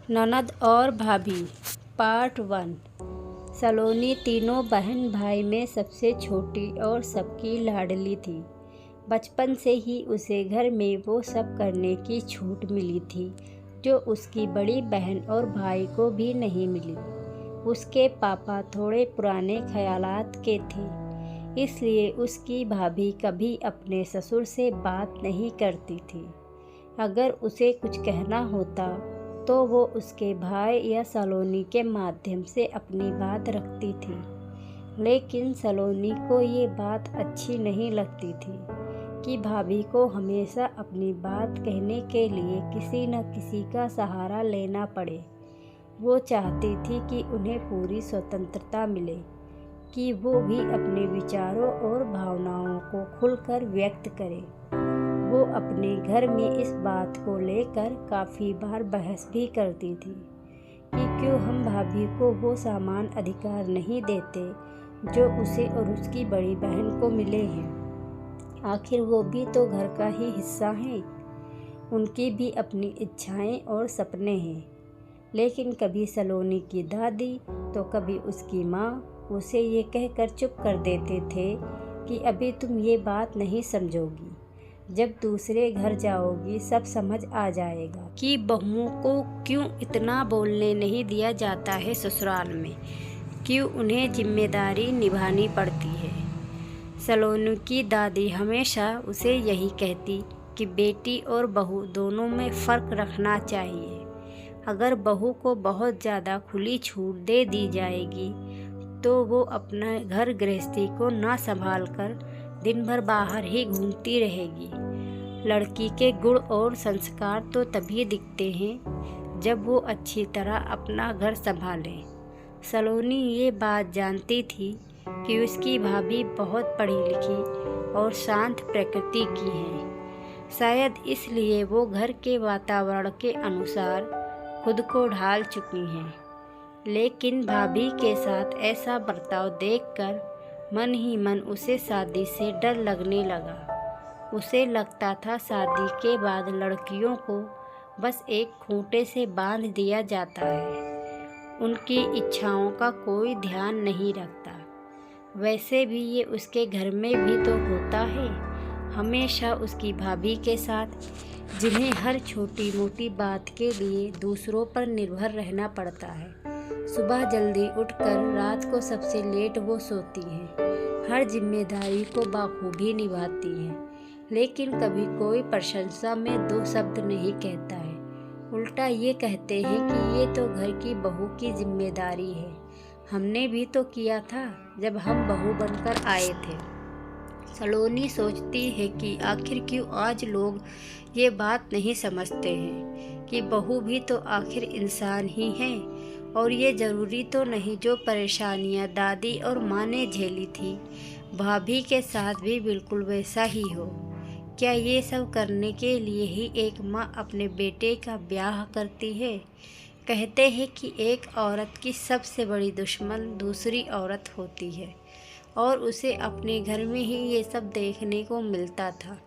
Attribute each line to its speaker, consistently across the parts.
Speaker 1: ननद और भाभी पार्ट 1। सलोनी तीनों बहन भाई में सबसे छोटी और सबकी लाडली थी। बचपन से ही उसे घर में वो सब करने की छूट मिली थी जो उसकी बड़ी बहन और भाई को भी नहीं मिली। उसके पापा थोड़े पुराने ख्यालात के थे, इसलिए उसकी भाभी कभी अपने ससुर से बात नहीं करती थी। अगर उसे कुछ कहना होता तो वो उसके भाई या सलोनी के माध्यम से अपनी बात रखती थी। लेकिन सलोनी को ये बात अच्छी नहीं लगती थी कि भाभी को हमेशा अपनी बात कहने के लिए किसी न किसी का सहारा लेना पड़े। वो चाहती थी कि उन्हें पूरी स्वतंत्रता मिले कि वो भी अपने विचारों और भावनाओं को खुलकर व्यक्त करें। वो अपने घर में इस बात को लेकर काफ़ी बार बहस भी करती थी कि क्यों हम भाभी को वो समान अधिकार नहीं देते जो उसे और उसकी बड़ी बहन को मिले हैं। आखिर वो भी तो घर का ही हिस्सा हैं, उनकी भी अपनी इच्छाएं और सपने हैं। लेकिन कभी सलोनी की दादी तो कभी उसकी माँ उसे ये कहकर चुप कर देते थे कि अभी तुम ये बात नहीं समझोगी, जब दूसरे घर जाओगी सब समझ आ जाएगा कि बहुओं को क्यों इतना बोलने नहीं दिया जाता है ससुराल में, क्यों उन्हें जिम्मेदारी निभानी पड़ती है। सलोनी की दादी हमेशा उसे यही कहती कि बेटी और बहू दोनों में फ़र्क रखना चाहिए। अगर बहू को बहुत ज़्यादा खुली छूट दे दी जाएगी तो वो अपना घर गृहस्थी को ना संभाल कर दिन भर बाहर ही घूमती रहेगी। लड़की के गुण और संस्कार तो तभी दिखते हैं जब वो अच्छी तरह अपना घर संभाले। सलोनी ये बात जानती थी कि उसकी भाभी बहुत पढ़ी लिखी और शांत प्रकृति की है। शायद इसलिए वो घर के वातावरण के अनुसार खुद को ढाल चुकी हैं। लेकिन भाभी के साथ ऐसा बर्ताव देखकर मन ही मन उसे शादी से डर लगने लगा। उसे लगता था शादी के बाद लड़कियों को बस एक खूंटे से बांध दिया जाता है, उनकी इच्छाओं का कोई ध्यान नहीं रखता। वैसे भी ये उसके घर में भी तो होता है। हमेशा उसकी भाभी के साथ, जिन्हें हर छोटी मोटी बात के लिए दूसरों पर निर्भर रहना पड़ता है। सुबह जल्दी उठकर रात को सबसे लेट वो सोती हैं, हर जिम्मेदारी को बाखूबी निभाती हैं, लेकिन कभी कोई प्रशंसा में दो शब्द नहीं कहता है। उल्टा ये कहते हैं कि ये तो घर की बहू की जिम्मेदारी है, हमने भी तो किया था जब हम बहू बनकर आए थे। सलोनी सोचती है कि आखिर क्यों आज लोग ये बात नहीं समझते हैं कि बहू भी तो आखिर इंसान ही है, और ये ज़रूरी तो नहीं जो परेशानियां दादी और माँ ने झेली थी भाभी के साथ भी बिल्कुल वैसा ही हो। क्या ये सब करने के लिए ही एक माँ अपने बेटे का ब्याह करती है? कहते हैं कि एक औरत की सबसे बड़ी दुश्मन दूसरी औरत होती है, और उसे अपने घर में ही ये सब देखने को मिलता था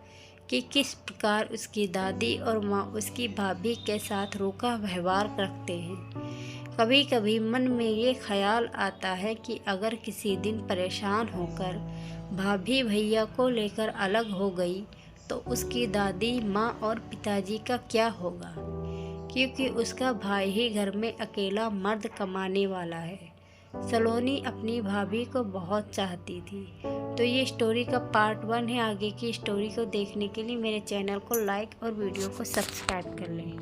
Speaker 1: कि किस प्रकार उसकी दादी और माँ उसकी भाभी के साथ रूखा व्यवहार रखते हैं। कभी कभी मन में ये ख्याल आता है कि अगर किसी दिन परेशान होकर भाभी भैया को लेकर अलग हो गई तो उसकी दादी माँ और पिताजी का क्या होगा, क्योंकि उसका भाई ही घर में अकेला मर्द कमाने वाला है। सलोनी अपनी भाभी को बहुत चाहती थी। तो ये स्टोरी का पार्ट 1 है। आगे की स्टोरी को देखने के लिए मेरे चैनल को लाइक और वीडियो को सब्सक्राइब कर लें।